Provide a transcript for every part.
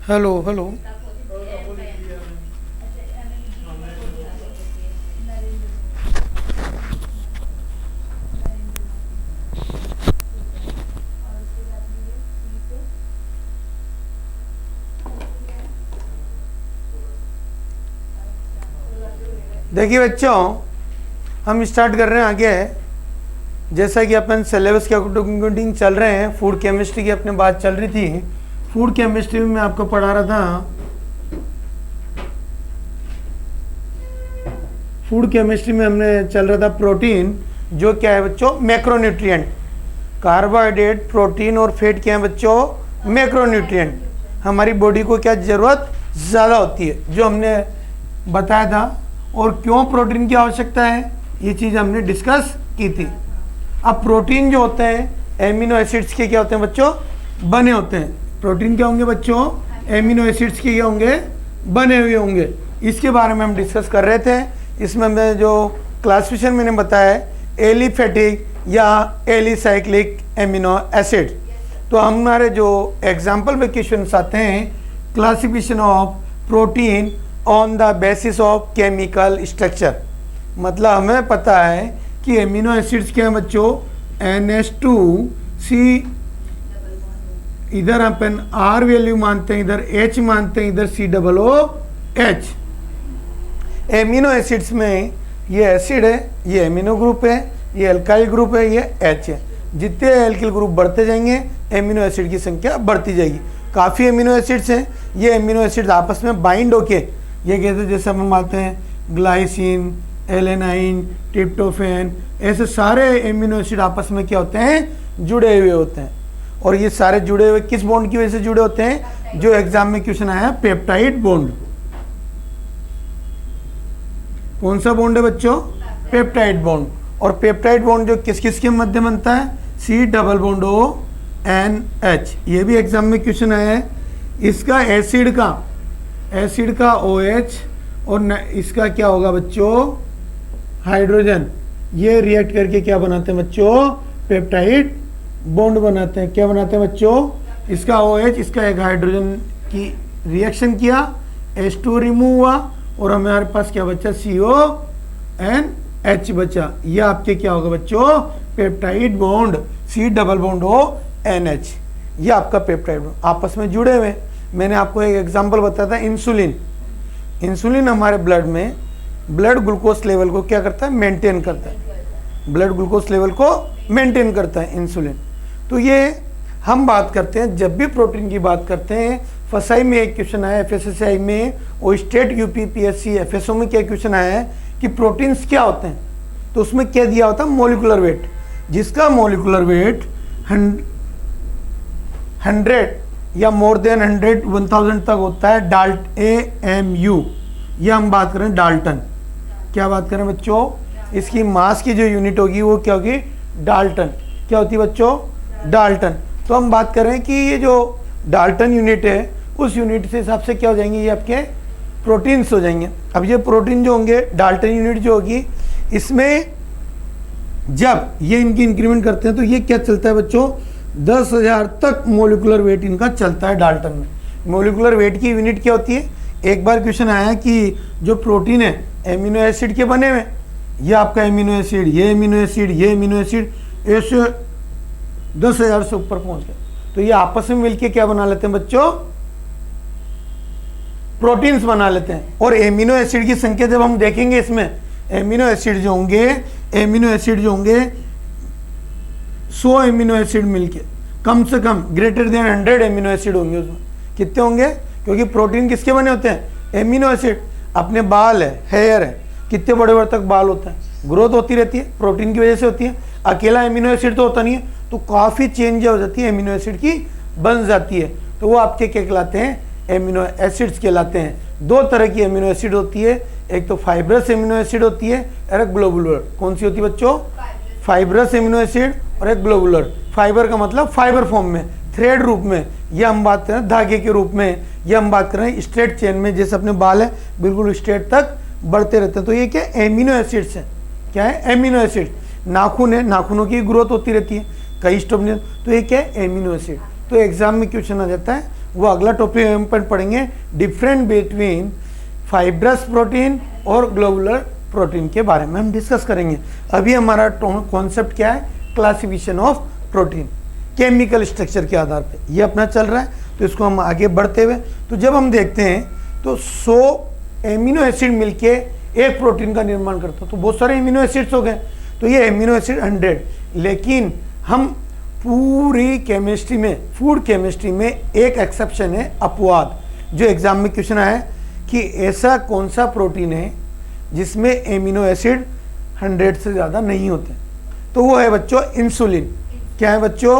Hello hello. देखिए बच्चों, हम स्टार्ट कर रहे हैं आगे। जैसा कि अपन सिलेबस के अकॉर्डिंग चल रहे हैं, फूड केमिस्ट्री की अपने बात चल रही थी। फूड केमिस्ट्री में मैं आपको पढ़ा रहा था, फूड केमिस्ट्री में हमने चल रहा था प्रोटीन, जो क्या है बच्चों, मैक्रोन्यूट्रिएंट। कार्बोहाइड्रेट, प्रोटीन और फैट क्या है बच्चों, मैक्रोन्यूट्रिएंट। हमारी बॉडी को क्या ज़रूरत ज़्यादा होती है, जो हमने बताया था। और क्यों प्रोटीन की आवश्यकता है, ये चीज़ हमने डिस्कस की थी। अब प्रोटीन जो होते हैं एमिनो एसिड्स के क्या होते हैं बच्चों, बने होते हैं। प्रोटीन क्या होंगे बच्चों, एमिनो एसिड्स के क्या होंगे, बने हुए होंगे। इसके बारे में हम डिस्कस कर रहे थे। इसमें मैं जो क्लासिफिकेशन मैंने बताया है, एलिफेटिक या एलिसाइक्लिक एमिनो एसिड। तो हमारे जो एग्जाम्पल में क्वेश्चन आते हैं, classification of protein on the basis of chemical structure. मतलब हमें पता है कि एमिनो एसिड्स क्या हैं बच्चों, NH2C, इधर अपन R वैल्यू मानते हैं, इधर H मानते हैं, इधर COOH। एमिनो एसिड्स में ये एसिड है, ये एमिनो ग्रुप है, ये एल्काइल ग्रुप है, ये H है। जितने एल्किल ग्रुप बढ़ते जाएंगे एमिनो एसिड की संख्या बढ़ती जाएगी। काफ़ी एमिनो एसिड्स हैं। ये एमिनो एसिड्स आपस में बाइंड होके ये कहते हैं, जैसे हम मानते हैं ग्लाइसिन, एलेनाइन, ट्रिप्टोफैन, ऐसे सारे एमिनो एसिड आपस में क्या होते हैं, जुड़े हुए होते हैं। और ये सारे जुड़े हुए किस बॉन्ड की वजह से जुड़े होते हैं, जो एग्जाम में क्वेश्चन आया है, पेप्टाइड बॉन्ड। कौन सा बॉन्ड है बच्चों, पेप्टाइड बॉन्ड। और पेप्टाइड बॉन्ड जो किस किस के मध्य बनता है, COONH। ये भी एग्जाम में क्वेश्चन आया है। इसका एसिड का OH और इसका क्या होगा बच्चों, हाइड्रोजन। ये रिएक्ट करके क्या बनाते हैं बच्चों, पेप्टाइड बॉन्ड बनाते हैं। क्या बनाते हैं बच्चों, इसका OH, इसका एक हाइड्रोजन की रिएक्शन किया, H2 रिमूव हुआ और हमारे पास क्या बचा, CONH बचा। ये आपके क्या होगा बच्चों, पेप्टाइड बॉन्ड, COONH। ये आपका पेप्टाइड बॉन्ड आपस में जुड़े हुए। मैंने आपको एक एग्जांपल बताया था, इंसुलिन हमारे ब्लड में ब्लड ग्लूकोज लेवल को क्या करता है, मेंटेन करता है। ब्लड ग्लूकोज लेवल को मेंटेन करता है इंसुलिन। तो ये हम बात करते हैं, जब भी प्रोटीन की बात करते हैं, फसाई में एक क्वेश्चन आया, FSSAI में और स्टेट UPPSC FSO में क्या क्वेश्चन आया है कि प्रोटीन्स क्या होते हैं। तो उसमें क्या दिया होता है, मोलिकुलर वेट, जिसका मोलिकुलर वेट 100 या मोर देन 1000 तक होता है, AMU। ये हम बात करें डाल्टन। क्या बात करें बच्चों, इसकी मास की जो यूनिट होगी वो क्या होगी, डाल्टन। क्या होती है बच्चों, डाल्टन। तो हम बात कर रहे हैं कि ये जो डाल्टन यूनिट है, उस यूनिट से हिसाब से क्या हो जाएंगे, ये आपके प्रोटीन्स हो जाएंगे। अब ये प्रोटीन जो होंगे, डाल्टन यूनिट जो होगी, इसमें जब ये इनकी इंक्रीमेंट करते हैं तो ये क्या चलता है बच्चों, 10,000 तक मोलिकुलर वेट इनका चलता है डाल्टन में। मोलिकुलर वेट की यूनिट क्या होती है, एक बार क्वेश्चन आया कि जो प्रोटीन है एमिनो एसिड के बने हुए, ये आपका एमिनो एसिड, ये एमिनो एसिड, ये एमिनो एसिड, ऐसे 10,000 से ऊपर पहुंच गए। तो ये आपस में मिलके क्या बना लेते हैं बच्चों, प्रोटीन्स बना लेते हैं। और एमिनो एसिड की संख्या जब हम देखेंगे, इसमें एमिनो एसिड जो होंगे 100 एमिनो एसिड मिलके, कम से कम ग्रेटर देन 100 एमिनो एसिड होंगे। उसमें कितने होंगे, क्योंकि प्रोटीन किसके बने होते हैं, एमिनो एसिड। अपने बाल है, हेयर है, कितने बड़े बड़े तक बाल होते हैं, ग्रोथ होती रहती है, प्रोटीन की वजह से होती है। अकेला एमिनो एसिड तो होता नहीं है, तो काफ़ी चेंज हो जाती है, एमिनो एसिड की बन जाती है। तो वो आपके क्या कहलाते हैं, एमिनो एसिड्स कहलाते हैं। दो तरह की एमिनो एसिड होती है, एक तो फाइब्रस एमिनो एसिड होती है और एक ग्लोबुलर। कौन सी होती है बच्चों, फाइब्रस एमिनो एसिड और एक ग्लोबुलर। फाइबर का मतलब फाइबर फॉर्म में, थ्रेड रूप में, ये हम बात करें धागे के रूप में, ये हम बात करें स्ट्रेट चेन में, जैसे अपने बाल है बिल्कुल स्ट्रेट तक बढ़ते रहते हैं। तो ये क्या एमिनो एसिड्स हैं, क्या है, एमिनो एसिड। नाखून है, नाखूनों की ग्रोथ होती रहती है, कई स्टोब। तो ये क्या है, एमिनो एसिड। तो एग्जाम में क्वेश्चन आ जाता है वो अगला टॉपिक हम पढ़ेंगे, डिफरेंट बिटवीन फाइब्रस प्रोटीन और ग्लोबुलर प्रोटीन के बारे में हम डिस्कस करेंगे। अभी हमारा कॉन्सेप्ट क्या है, classification of protein chemical structure के आधार पे ये अपना चल रहा है। तो इसको हम आगे बढ़ते हुए, तो जब हम देखते हैं तो 100 एमिनो एसिड मिलके एक प्रोटीन का निर्माण करता है, तो बहुत सारे एमिनो एसिड्स हो गए, तो ये एमिनो एसिड 100। लेकिन हम पूरी केमिस्ट्री में, फूड केमिस्ट्री में एक एक्सेप्शन है, अपवाद, जो एग्जाम में क्वेश्चन आया है कि ऐसा कौन सा प्रोटीन है जिसमें एमिनो एसिड 100 से ज़्यादा नहीं होते, तो वो है बच्चों इंसुलिन। क्या है बच्चों?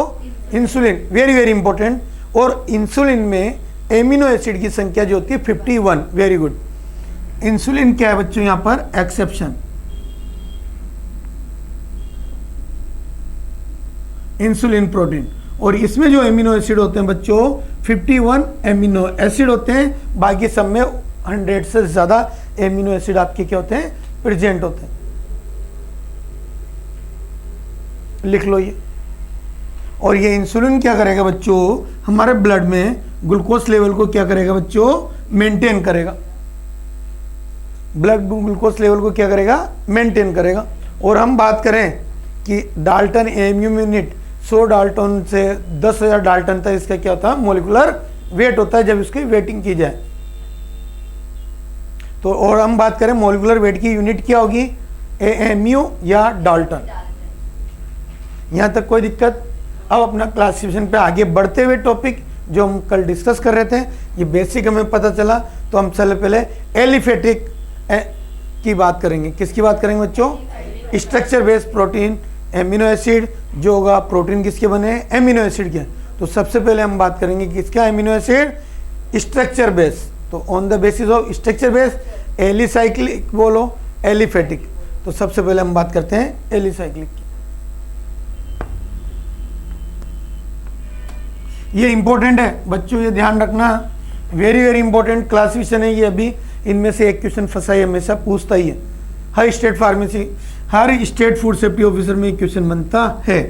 Insulin, very very important. और इंसुलिन में एमिनो एसिड की संख्या जो होती है 51, वेरी गुड। इंसुलिन क्या है बच्चों यहाँ पर? एक्सेप्शन। इंसुलिन प्रोटीन, और इसमें जो एमिनो एसिड होते हैं बच्चों 51 एमिनो एसिड होते हैं, बाकी सब में 100 से ज़्यादा एमिनो एसिड आपके क्या होते हैं? प्रेजेंट होते हैं। लिख लो ये। और ये इंसुलिन क्या करेगा बच्चों? हमारे ब्लड में ग्लूकोज लेवल को क्या करेगा बच्चों? मेंटेन करेगा। ब्लड ग्लूकोज लेवल को क्या करेगा? मेंटेन करेगा। और हम बात करें कि डाल्टन एमयू यूनिट 100 डाल्टन से 10,000 डाल्टन तक इसका क्या होता है? मोलिकुलर वेट होता है, जब इसकी वेटिंग की जाए तो। और हम बात करें मोलिकुलर वेट की यूनिट क्या होगी? एएमयू या डाल्टन। यहां तक कोई दिक्कत? अब अपना क्लासिफिकेशन पे आगे बढ़ते हुए टॉपिक जो हम कल डिस्कस कर रहे थे, ये बेसिक हमें पता चला, तो हम चले पहले एलिफेटिक की बात करेंगे। किसकी बात करेंगे बच्चों? Structure based protein, amino acid जो होगा, प्रोटीन किसके बने हैं? एमिनो एसिड के। तो सबसे पहले हम बात करेंगे किसका? Amino acid structure based. तो on the basis of structure based alicyclic बोलो, एलिफेटिक। तो सबसे पहले हम बात करते हैं एलिसाइक्लिक की। ये इंपॉर्टेंट है बच्चों, ये ध्यान रखना, वेरी वेरी इंपॉर्टेंट क्लासिफिकेशन है ये। अभी इनमें से एक क्वेश्चन फंसा ही हमेशा पूछता ही है, हर स्टेट फार्मेसी, हर स्टेट फूड सेफ्टी ऑफिसर में एक क्वेश्चन बनता है।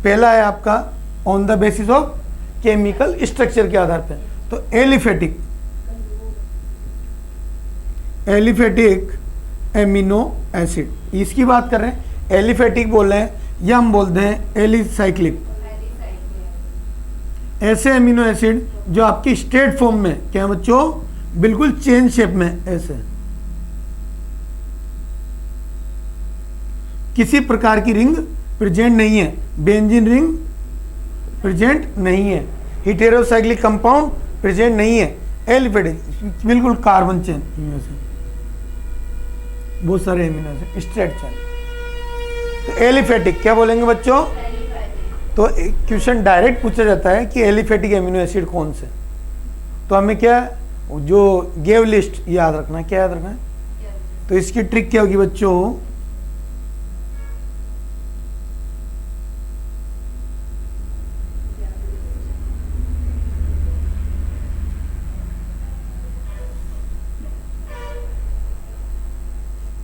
पहला है आपका on the basis of chemical structure के आधार पर। तो एलिफेटिक, एलिफेटिक एमिनो एसिड, इसकी बात कर रहे हैं। एलिफेटिक बोल रहे हैं या हम बोलते हैं एलिसाइक्लिक। ऐसे एमिनो एसिड जो आपकी स्ट्रेट फॉर्म में क्या बच्चों? बिल्कुल चेन शेप में, ऐसे किसी प्रकार की रिंग प्रेजेंट नहीं है, बेंजीन रिंग प्रेजेंट नहीं है, हेटेरोसाइक्लिक कंपाउंड प्रेजेंट नहीं है। एलिफेटिक बिल्कुल कार्बन चेन, बहुत सारे एमिनो एसिड स्ट्रेट चेन। तो एलिफेटिक क्या बोलेंगे बच्चों? तो क्वेश्चन डायरेक्ट पूछा जाता है कि एलिफेटिक एमिनो एसिड कौन से, तो हमें क्या जो गेव लिस्ट याद रखना है। क्या याद रखना है? तो इसकी ट्रिक क्या होगी बच्चों?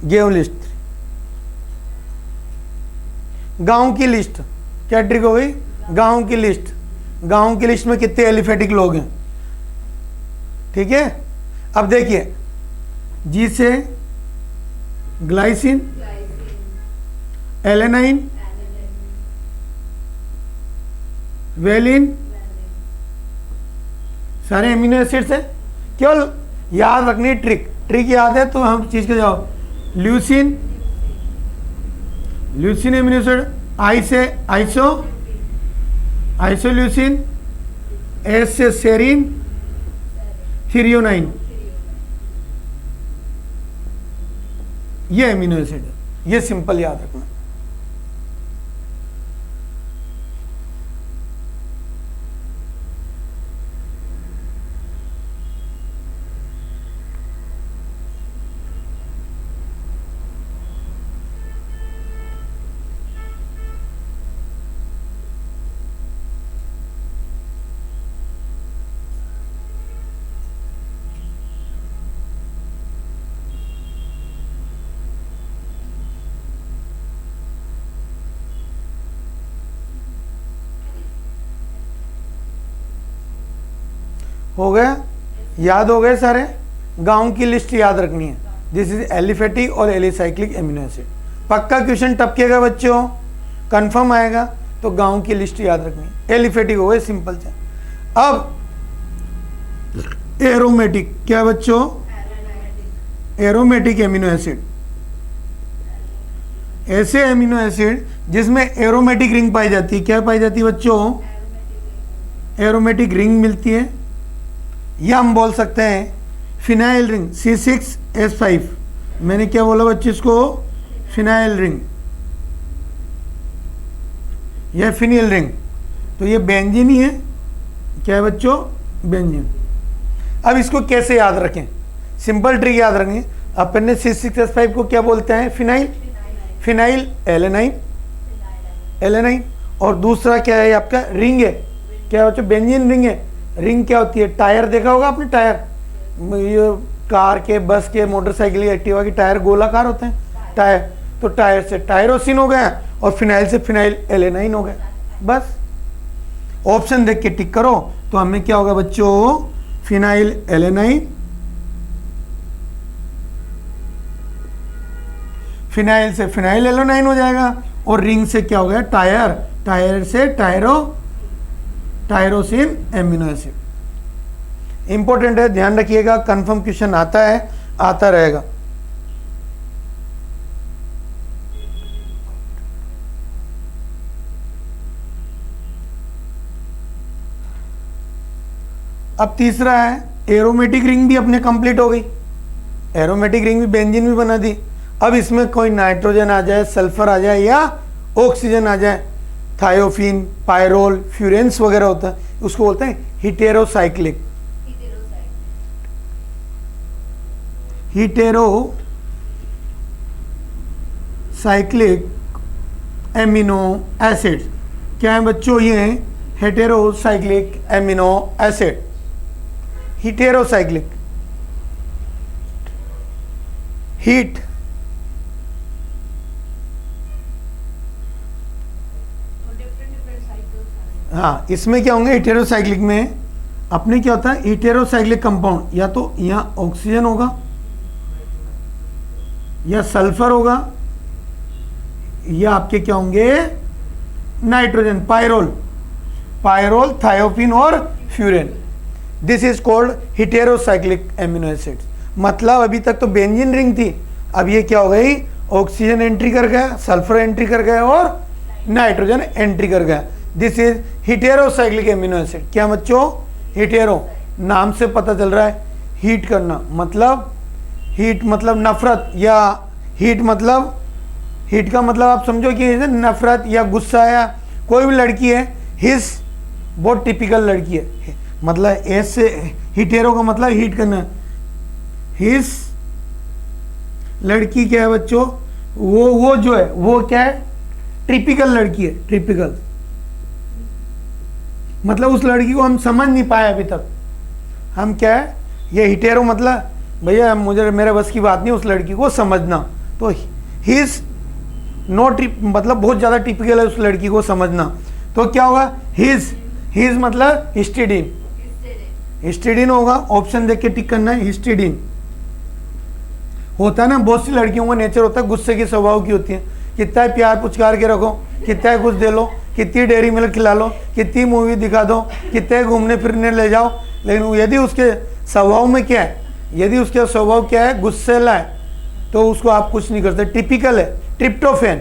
गेव लिस्ट, गांव की लिस्ट। क्या ट्रिक हो गई? गांव की लिस्ट। गांव की लिस्ट में कितने एलिफेटिक लोग हैं? ठीक है। अब देखिए, जी से ग्लाइसिन, एलेनाइन, वेलिन, सारे एमिनो एसिड्स हैं। केवल याद रखनी ट्रिक, ट्रिक याद है तो हम चीज के जाओ। ल्यूसिन, ल्यूसिन एमिनो एसिड, आई से आइसो, आइसोल्यूसिन, एस से सेरिन, थ्रियोनाइन, ये एमिनो एसिड है। ये सिंपल याद रखना। हो गया, याद हो गए सारे। गाँव की लिस्ट याद रखनी है। दिस इज एलिफेटिक और एलिसाइक्लिक एमिनो एसिड। पक्का क्वेश्चन टपकेगा बच्चों, कंफर्म आएगा, तो गाँव की लिस्ट याद रखनी है। एलिफेटिक हो गए, सिंपल से। अब एरोमेटिक, क्या बच्चों? एरोमेटिक एमिनो एसिड, ऐसे एमिनो एसिड जिसमें एरोमेटिक रिंग पाई जाती है। क्या पाई जाती है बच्चों? एरोमेटिक रिंग मिलती है, या हम बोल सकते हैं फिनाइल रिंग, C6H5। मैंने क्या बोला बच्चे? इसको फिनाइल रिंग या फिनिल रिंग। तो ये बेंजीन ही है। क्या है बच्चों? बेंजीन। अब इसको कैसे याद रखें? सिंपल ट्रिक याद रखें। अपन ने C6H5 को क्या बोलते हैं? फिनाइल। Phenyl alanine, alanine. और दूसरा क्या है आपका? रिंग है। क्या बच्चों? बेंजीन रिंग है। रिंग क्या होती है? टायर देखा होगा आपने, टायर, ये कार के, बस के, मोटरसाइकिल, एक्टिवा के टायर गोलाकार होते हैं, टायर। तो टायर से टायरोसिन हो गया और फिनाइल से फिनाइल एलेनाइन हो गया। बस ऑप्शन देख के टिक करो तो हमें क्या होगा बच्चों? फिनाइल एलेनाइन, फिनाइल से फिनाइल एलेनाइन हो जाएगा। और रिंग से क्या हो गया? टायर, टायर से टायरोसिन एमिनो एसिड। इंपॉर्टेंट है, ध्यान रखिएगा। कंफर्म क्वेश्चन आता है, आता रहेगा। अब तीसरा है एरोमेटिक रिंग, भी अपने कंप्लीट हो गई। एरोमेटिक रिंग भी बेंजीन भी बना दी। अब इसमें कोई नाइट्रोजन आ जाए, सल्फर आ जाए या ऑक्सीजन आ जाए, थायोफिन, पायरोल, फ्यूरेंस वगैरह होता है, उसको बोलते हैं हिटेरोसाइक्लिक। हिटेरोसाइक्लिक एमिनो एसिड। क्या है बच्चों? ये हेटेरोसाइक्लिक एमिनो एसिड। हिटेरोसाइक्लिक, हीट, हाँ, इसमें क्या होंगे? हिटेरोसाइक्लिक में अपने क्या होता है? हिटेरोसाइक्लिक कंपाउंड या तो यहाँ ऑक्सीजन होगा या सल्फर होगा या आपके क्या होंगे? नाइट्रोजन, पायरोल, पायरोल, थायोफिन और furan. This is called heterocyclic amino acids. मतलब अभी तक तो बेंजीन रिंग थी, अब ये क्या हो गई? ऑक्सीजन एंट्री कर गया, सल्फर एंट्री कर गया और नाइट्रोजन एंट्री कर गया। This is heterocyclic amino acid. क्या बच्चों? हिटेरो, नाम से पता चल रहा है, हीट करना, मतलब हीट मतलब नफरत, या हीट मतलब, हीट का मतलब आप समझो कि नफरत या गुस्सा, या कोई भी लड़की है, हिस बहुत टिपिकल लड़की है, मतलब ऐसे हिटेरो का मतलब हीट करना। हिस लड़की क्या है बच्चों? वो जो है वो क्या है? टिपिकल लड़की है, टिपिकल। मतलब उस लड़की को हम समझ नहीं पाए अभी तक। हम क्या है? ये हिटेरो मतलब भैया मुझे, मेरे बस की बात नहीं उस लड़की को समझना। तो हिज नॉट, मतलब बहुत ज़्यादा टिपिकल है उस लड़की को समझना। तो क्या होगा? हिज मतलब हिस्टिडीन, हिस्टिडीन होगा। ऑप्शन देख के टिक करना है, हिस्टिडीन। होता है ना, बहुत सी लड़कियों का नेचर होता है गुस्से के स्वभाव की होती है। कितना ही प्यार पुचकार के रखो, कितना ही कुछ दे लो, कितनी डेयरी मिल्क खिला लो, कितनी मूवी दिखा दो, कितने घूमने फिरने ले जाओ, लेकिन यदि उसके स्वभाव में क्या है, यदि उसका स्वभाव क्या है? गुस्सेला है, तो उसको आप कुछ नहीं कर सकते। टिपिकल है। ट्रिप्टोफैन,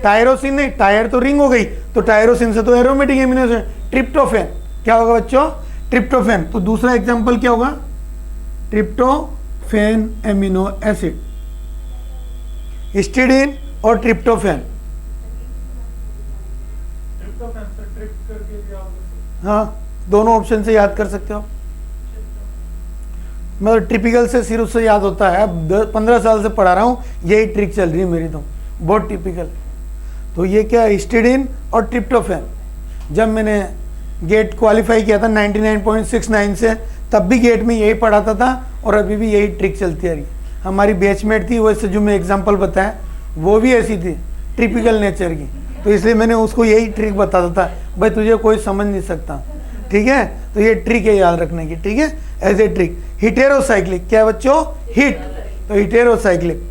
टायरोसिन नहीं, टायर तो रिंग हो गई, तो टायरोसिन से तो एरोमेटिक एमिनो एसिड। ट्रिप्टोफैन क्या होगा बच्चों? ट्रिप्टोफैन। तो दूसरा एग्जांपल क्या होगा? ट्रिप्टोफैन एमिनो एसिड, हिस्टिडीन और ट्रिप्टोफैन। हाँ, दोनों ऑप्शन से याद कर सकते हो। मतलब टिपिकल से सिर्फ से याद होता है। अब 15 साल से पढ़ा रहा हूँ, यही ट्रिक चल रही है मेरी, तो बहुत टिपिकल। तो ये क्या है? हिस्टिडीन और ट्रिप्टोफैन। जब मैंने गेट क्वालिफाई किया था 99.69 से, तब भी गेट में यही पढ़ाता था और अभी भी यही ट्रिक चलती आ रही। हमारी बैचमेट थी, वैसे जो मैं एग्जांपल बताया वो भी ऐसी थी, टिपिकल नेचर की, तो इसलिए मैंने उसको यही ट्रिक बताता था, भाई तुझे कोई समझ नहीं सकता, ठीक है। तो तो ये ट्रिक है याद रखने की, ठीक है, एज ए ट्रिक। हिटेरोसाइक्लिक क्या है बच्चों, हिट, तो हिटेरोसाइक्लिक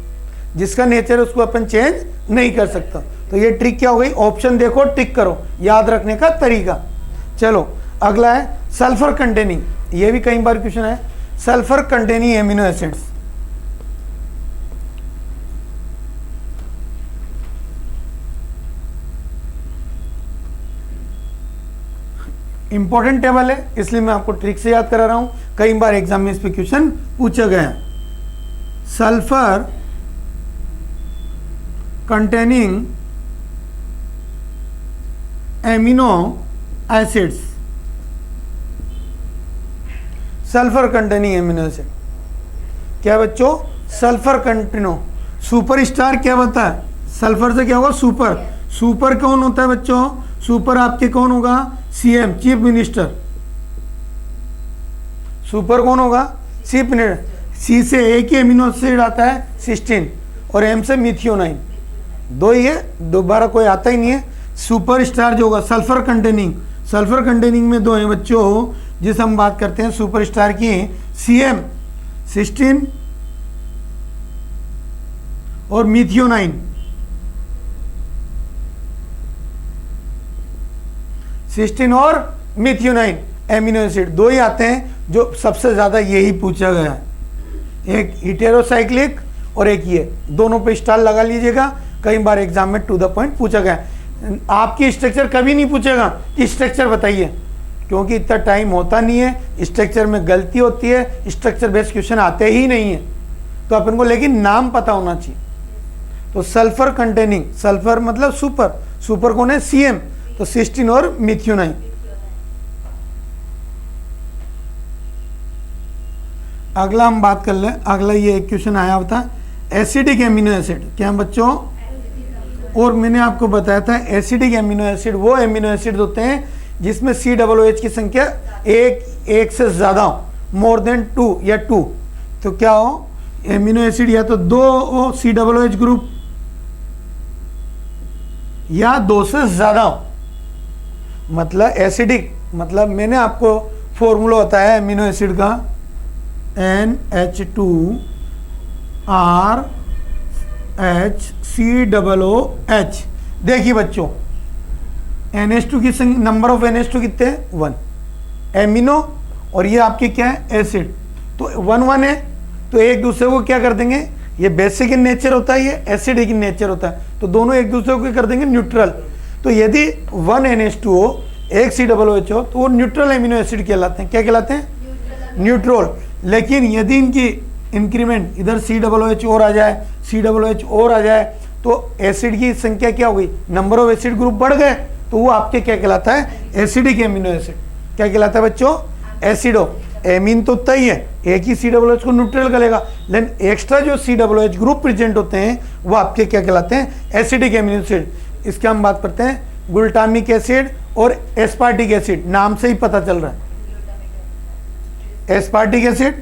जिसका नेचर उसको अपन चेंज नहीं कर सकता। तो ये ट्रिक क्या हो गई, ऑप्शन देखो टिक करो, याद रखने का तरीका। चलो अगला है सल्फर कंटेनिंग, ये भी कई बार क्वेश्चन है, sulphur containing amino acids. Important table है इसलिए मैं आपको ट्रिक से याद करा रहा हूं, कई बार एग्जाम में इस पे क्वेश्चन पूछा गया है। Sulphur containing amino acids, sulphur containing amino acid क्या बच्चों, सल्फर कंटेनो, सुपर स्टार क्या बता है, सल्फर से क्या होगा सुपर, सुपर कौन होता है बच्चों, सुपर आपके कौन होगा, सीएम चीफ मिनिस्टर, सुपर कौन होगा, चीफ मिनिस्टर। सी से एक ही एमिनो एसिड आता है सिस्टीन, और एम से मिथियोनाइन, दो ही है, दोबारा कोई आता ही नहीं है। सुपर स्टार जो होगा सल्फर कंटेनिंग, सल्फर कंटेनिंग में दो हैं बच्चों, जिस हम बात करते हैं सुपर स्टार की, सीएम सिस्टीन और मिथियोनाइन, सिस्टीन और मिथियोनाइन एमिनो एसिड दो ही आते हैं, जो सबसे ज्यादा यही पूछा गया है, एक हिटेरोसाइक्लिक और एक ये, दोनों पे स्टार लगा लीजिएगा, कई बार एग्जाम में टू द पॉइंट पूछा गया है। आपकी स्ट्रक्चर कभी नहीं पूछेगा कि स्ट्रक्चर बताइए, क्योंकि इतना टाइम होता नहीं है, स्ट्रक्चर में गलती होती है, स्ट्रक्चर बेस्ड क्वेश्चन आते ही नहीं है, तो अपन को लेकिन नाम पता होना चाहिए। तो सल्फर कंटेनिंग, सल्फर मतलब सुपर, सुपर कौन है, सीएम, तो सिस्टीन और मिथियोनाइन। अगला हम बात कर ले, अगला ये एक क्वेश्चन आया होता है एसिडिक एमिनो एसिड, क्या बच्चों, और मैंने आपको बताया था एसिडिक एमिनो एसिड वो एमिनो एसिड होते हैं जिसमें COOH की संख्या एक से ज्यादा हो, मोर देन 2 या 2, तो क्या हो एमिनो एसिड या तो 2 हो COOH ग्रुप या 2 से ज्यादा हो, मतलब एसिडिक, मतलब मैंने आपको फॉर्मूला बताया एमिनो एसिड का NH2RHCOOH। देखिए बच्चों NH2 की नंबर ऑफ NH2 कितने हैं, 1 एमिनो, और ये आपके क्या है एसिड, तो 1 है, तो एक दूसरे को क्या कर देंगे, ये बेसिक इन नेचर होता है, ये एसिडिक इन नेचर होता है, तो दोनों एक दूसरे को क्या कर देंगे न्यूट्रल। तो यदि 1 NH2 हो, एक COOH हो, तो वो न्यूट्रल एमिनो एसिड कहलाते हैं, क्या कहलाते हैं, न्यूट्रल। लेकिन यदि इनकी इंक्रीमेंट इधर COOH और आ जाए, COOH और आ जाए, तो एसिड की संख्या क्या हो गई, नंबर ऑफ एसिड ग्रुप बढ़ गए, तो वो आपके क्या कहलाता है, एसिडिक एमिनो एसिड। क्या कहलाता है बच्चों, एसिडो, एमीन तो उतना ही है, एक ही COOH को न्यूट्रल करेगा, लेकिन एक्स्ट्रा जो COOH ग्रुप प्रेजेंट होते हैं वो आपके क्या कहलाते हैं, एसिडिक एमिनो एसिड। इसके हम बात करते हैं ग्लूटामिक एसिड और एस्पार्टिक एसिड, नाम से ही पता चल रहा है, aspartic acid,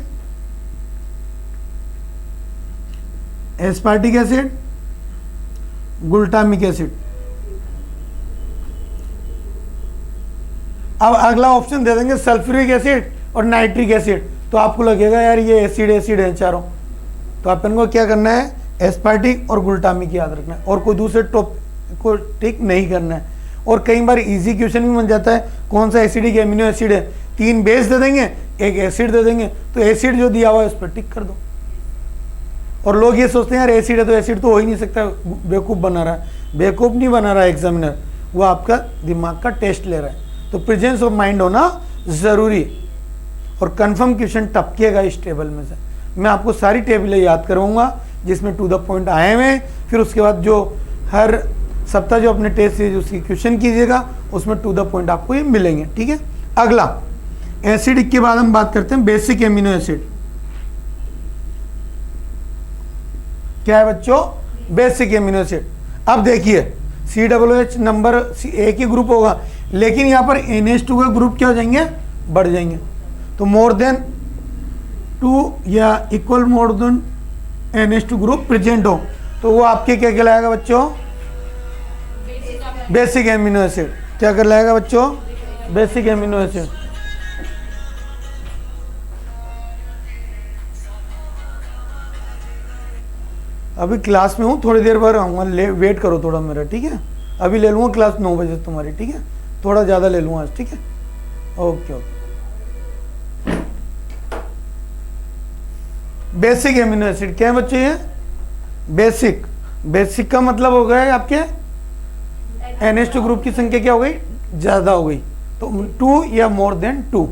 aspartic acid, glutamic acid. अब अगला ऑप्शन दे देंगे सल्फ्यूरिक एसिड और नाइट्रिक एसिड, तो आपको लगेगा यार ये एसिड एसिड है चारों, तो अपन को क्या करना है, एस्पार्टिक और ग्लूटामिक याद रखना है, और कोई दूसरे टॉपिक को टिक नहीं करना है। और कई बार इजी क्वेश्चन भी बन जाता है, कौन सा एसिडिक एमिनो एसिड है, 3 बेस दे देंगे, एक एसिड दे देंगे, तो एसिड जो दिया हुआ है उस पर टिक कर दो। और लोग ये सोचते हैं यार एसिड है तो एसिड तो हो ही नहीं सकता, बेवकूफ़ बना रहा है, बेवकूफ़ नहीं बना रहा है एग्जामिनर, वो आपका दिमाग का टेस्ट ले रहा है। तो प्रेजेंस ऑफ माइंड होना ज़रूरी है, और कंफर्म क्वेश्चन टपकेगा इस टेबल में से। मैं आपको सारी टेबलें याद करवाऊंगा जिसमें टू द पॉइंट आए हुए हैं, फिर उसके बाद जो हर सप्ताह जो अपने टेस्ट सीरीज उसकी क्वेश्चन कीजिएगा, उसमें टू द पॉइंट आपको ये मिलेंगे, ठीक है। अगला एसिडिक के बाद हम बात करते हैं बेसिक एमिनो एसिड। क्या है बच्चों, बेसिक एमिनो एसिड। अब देखिए COOH नंबर एक ही ग्रुप होगा, लेकिन यहाँ पर NH2 का ग्रुप क्या हो जाएंगे, बढ़ जाएंगे, तो मोर देन 2 या equal more than NH2 group present हो, तो वो आपके क्या कहलाएगा बच्चों, बेसिक एमिनो एसिड। क्या कहलाएगा बच्चों, बेसिक एमिनो एसिड। अभी क्लास में हूँ, थोड़ी देर बाद आऊँगा, वेट करो थोड़ा मेरा, ठीक है। अभी ले लूँगा क्लास 9 बजे तुम्हारी, ठीक है। थोड़ा ज़्यादा ले लूँगा आज, ठीक है। Okay okay. Basic amino acid क्या है बच्चे? ये बेसिक, बेसिक का मतलब हो गया है आपके NH2 ग्रुप की संख्या क्या हो गई? ज़्यादा हो गई, तो 2 या मोर देन 2,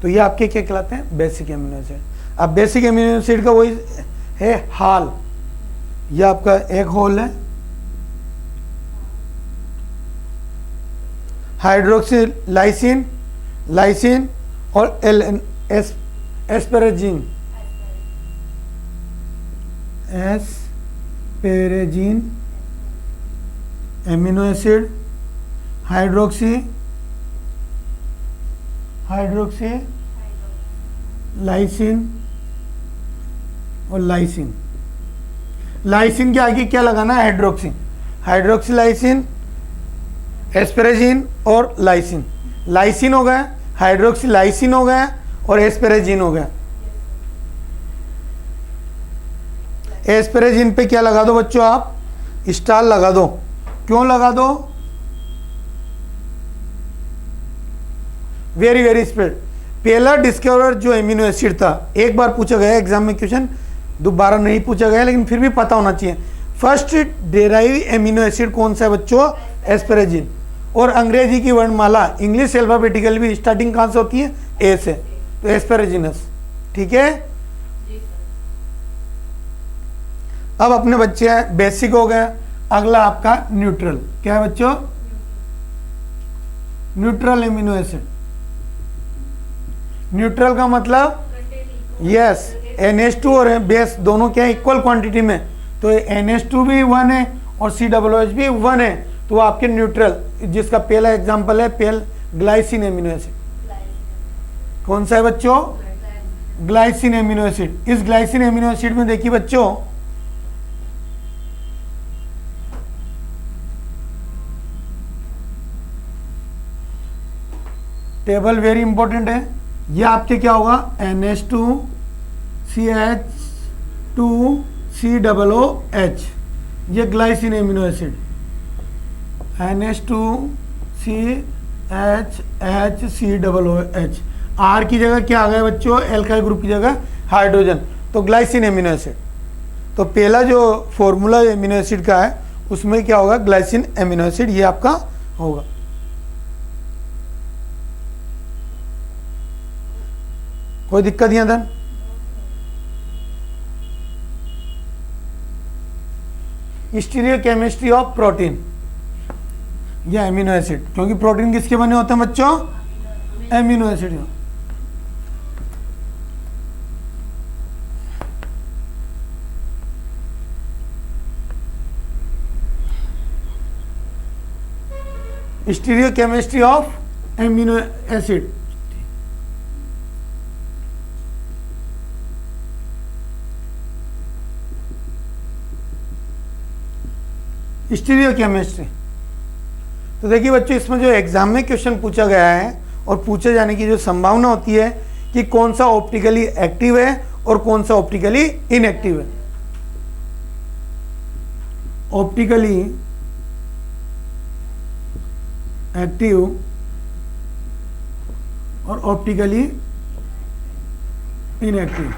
तो ये आपके क्या कहलाते हैं? Basic amino acid. अब बेसिक एमिनो एसिड का वही है हाल, ये आपका एक होल है, हाइड्रोक्सी लाइसिन, लाइसिन और asparagine, asparagine amino acid, hydroxy lysine और लाइसिन। लाइसिन के आगे क्या लगाना है? हाइड्रोक्सी, हाइड्रोक्सी लाइसिन, एस्पेरेजिन और लाइसिन। लाइसिन हो गया, हाइड्रोक्सी लाइसिन हो गया और एस्पेरेजिन हो गया। एस्पेरेजिन पे क्या लगा दो बच्चों? आप स्टार लगा दो। क्यों लगा दो? Very very spread. पहला डिस्कवर जो एमिनो एसिड था, एक बार पूछा गया एग्जाम में क्वेश्चन, दोबारा नहीं पूछा गया, लेकिन फिर भी पता होना चाहिए। फर्स्ट डेराइव एमिनो एसिड कौन सा है बच्चों? एस्पेरेजिन। और अंग्रेजी की वर्णमाला इंग्लिश अल्फाबेटिकल भी स्टार्टिंग कहां से होती है? ए से, तो एस्पेरेजिनस, ठीक है। अब अपने बच्चे हैं बेसिक हो गया, अगला आपका न्यूट्रल। क्या है बच्चों? Neutral amino acid. न्यूट्रल का मतलब यस, NH2 और बेस दोनों क्या है? इक्वल क्वांटिटी में, तो NH2 भी 1 है और COOH भी 1 है, तो आपके न्यूट्रल, जिसका पहला एग्जांपल है ग्लाइसिन एमिनो एसिड। कौन सा है बच्चों? Glycine amino acid. इस ग्लाइसिन एमिनो एसिड में देखिए बच्चों, टेबल वेरी इंपॉर्टेंट है। ये आपके क्या होगा? NH2CH2COOH, ये glycine amino acid. NH2CHHCOOH, R की जगह क्या आ गया बच्चों? एल्काइल ग्रुप की जगह हाइड्रोजन, तो ग्लाइसिन एमिनो एसिड। तो पहला जो फॉर्मूला एमिनो एसिड का है उसमें क्या होगा? ग्लाइसिन एमिनो एसिड, ये आपका होगा। कोई दिक्कत यहाँ था? स्टीरियोकेमिस्ट्री ऑफ प्रोटीन या एमिनो एसिड, क्योंकि प्रोटीन किसके बने होते हैं बच्चों? Amino acid. Stereochemistry of amino acid. Stereochemistry, तो देखिए बच्चों, इसमें जो एग्जाम में क्वेश्चन पूछा गया है और पूछे जाने की जो संभावना होती है कि कौन सा ऑप्टिकली एक्टिव है और कौन सा ऑप्टिकली इनएक्टिव है। ऑप्टिकली एक्टिव और ऑप्टिकली इनएक्टिव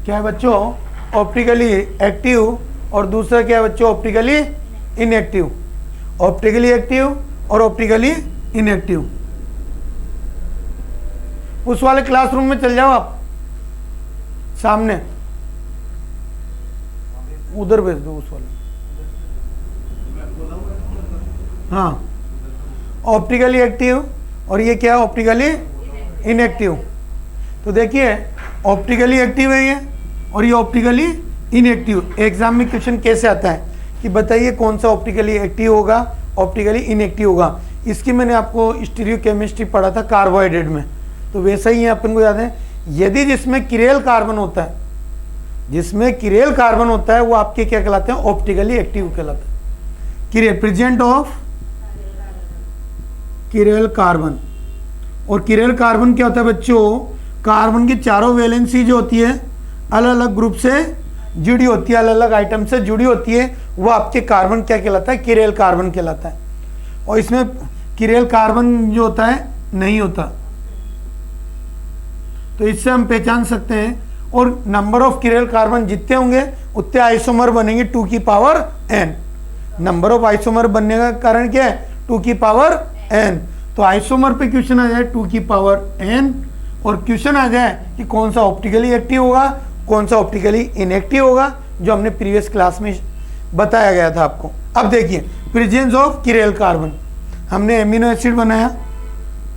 क्या है बच्चों? ऑप्टिकली एक्टिव और दूसरा क्या है बच्चों? Optically inactive. ऑप्टिकली एक्टिव और ऑप्टिकली इनएक्टिव। उस वाले क्लासरूम में चल जाओ आप, सामने उधर भेज दो, उस वाले। हाँ, ऑप्टिकली एक्टिव और ये क्या है? Optically inactive. तो देखिए, ऑप्टिकली एक्टिव है ये और ये ऑप्टिकली इनएक्टिव। एग्जाम में क्वेश्चन कैसे आता है कि बताइए कौन सा ऑप्टिकली एक्टिव होगा, ऑप्टिकली इनएक्टिव होगा। इसकी मैंने आपको स्टीरियोकेमिस्ट्री पढ़ा था कार्बोहाइड्रेट में, तो वैसा ही अपन को याद है। यदि जिसमें किरेल कार्बन होता है, जिसमें किरेल कार्बन होता है, वो आपके क्या कहलाते हैं? ऑप्टिकली एक्टिव कहलाते हैं। Chiral, present of chiral carbon. और किरेल कार्बन क्या होता है बच्चों? कार्बन की चारों वैलेंसी जो होती है अलग अलग ग्रुप से जुड़ी होती है, अलग अलग आइटम से जुड़ी होती है, वो आपके कार्बन क्या कहलाता है, किरेल कार्बन कहलाता है। और इसमें किरेल कार्बन जो होता है नहीं होता, तो इससे हम पहचान सकते हैं। और नंबर ऑफ किरेल कार्बन जितने होंगे उतने आइसोमर बनेंगे 2 की power n। Number of isomer बनने का कारण क्या है, 2 की पावर n। तो आइसोमर पे क्वेश्चन आ जाए 2 की पावर n, और क्वेश्चन आ जाए कि कौन सा ऑप्टिकली एक्टिव होगा, कौन सा ऑप्टिकली इनएक्टिव होगा, जो हमने प्रीवियस क्लास में बताया गया था आपको। अब देखिए प्रेजेंस ऑफ किरेल कार्बन, हमने एमिनो एसिड बनाया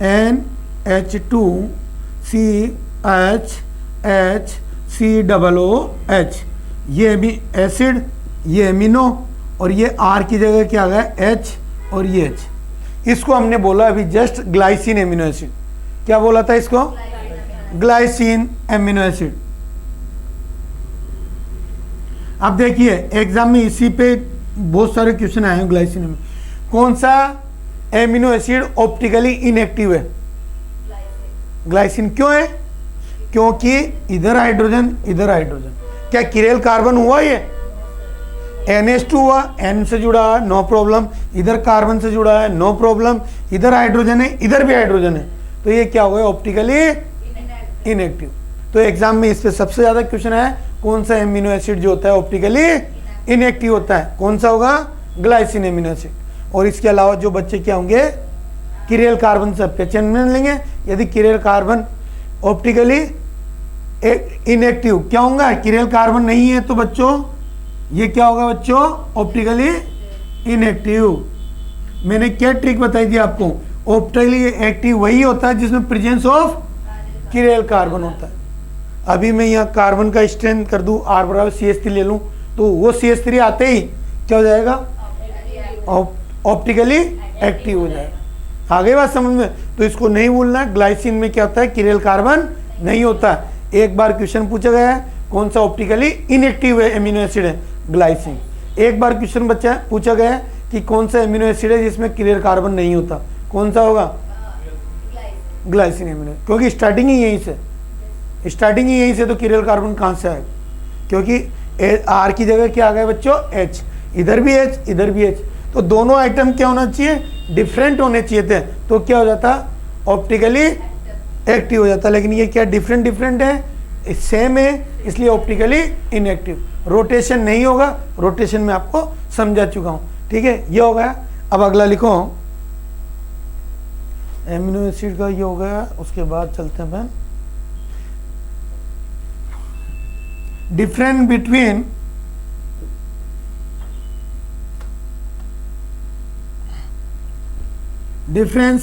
NH2CHHCOOH, ये भी एसिड, ये एमिनो, और ये R की जगह क्या आ गया H, और ये H। इसको हमने बोला अभी जस्ट ग्लाइसिन एमिनो एसिड। क्या बोला था इसको, ग्लाइसिन एमिनो एसिड। अब देखिए एग्जाम में इसी पे बहुत सारे क्वेश्चन आए हैं ग्लाइसिन में। कौन सा एमिनो एसिड ऑप्टिकली इनएक्टिव है, ग्लाइसिन। क्यों है, क्योंकि इधर हाइड्रोजन इधर हाइड्रोजन, क्या किरेल कार्बन हुआ, ये NH2 हुआ, N से जुड़ा है नो प्रॉब्लम, इधर कार्बन से जुड़ा है नो प्रॉब्लम, इधर हाइड्रोजन है इधर भी हाइड्रोजन है, तो ये क्या हुआ, ऑप्टिकली इनएक्टिव। तो एग्जाम में इस पे सबसे ज्यादा क्वेश्चन है कौन सा एमिनो एसिड जो होता है ऑप्टिकली इनएक्टिव होता है, कौन सा होगा, ग्लाइसिन एमिनो एसिड। और इसके अलावा जो बच्चे क्या होंगे, किरेल कार्बन से पहचान में लेंगे। यदि किरेल कार्बन ऑप्टिकली इनएक्टिव क्या होगा, किरेल कार्बन नहीं है, तो बच्चों ये क्या होगा बच्चों, ऑप्टिकली इनएक्टिव। मैंने क्या ट्रिक बताई थी आपको, ऑप्टिकली एक्टिव वही होता है जिसमें प्रेजेंस ऑफ किरेल कार्बन होता है। अभी मैं यहाँ कार्बन का स्ट्रेंथ कर दूं R बराबर CH3 ले लूं, तो वो CH3 आते ही क्या हो जाएगा, ऑप्टिकली एक्टिव हो जाएगा। आगे बात समझ में, तो इसको नहीं भूलना। ग्लाइसिन में क्या होता है, किरेल कार्बन नहीं होता। एक बार क्वेश्चन पूछा गया है कौन सा ऑप्टिकली इनएक्टिव है एमिनो एसिड है, ग्लाइसिन। एक बार क्वेश्चन पूछा गया है कि कौन सा एमिनो एसिड है जिसमें किरेल कार्बन नहीं होता, कौन सा होगा, ग्लाइसिन एमिनो, क्योंकि स्टार्टिंग ही यहीं से, स्टार्टिंग ही यहीं से, तो किरेल कार्बन कहाँ से आएगा, क्योंकि R की जगह क्या आ गया बच्चों, H, इधर भी H इधर भी H, तो दोनों आइटम क्या होना चाहिए, डिफरेंट होने चाहिए थे, तो क्या हो जाता, ऑप्टिकली एक्टिव हो जाता। लेकिन ये क्या डिफरेंट है, सेम है, इसलिए ऑप्टिकली इनएक्टिव। रोटेशन नहीं होगा, रोटेशन में आपको समझा चुका हूँ, ठीक है, ये हो गया। अब अगला लिखो, एमिनो एसिड का ये हो गया। उसके बाद चलते हैं अपन difference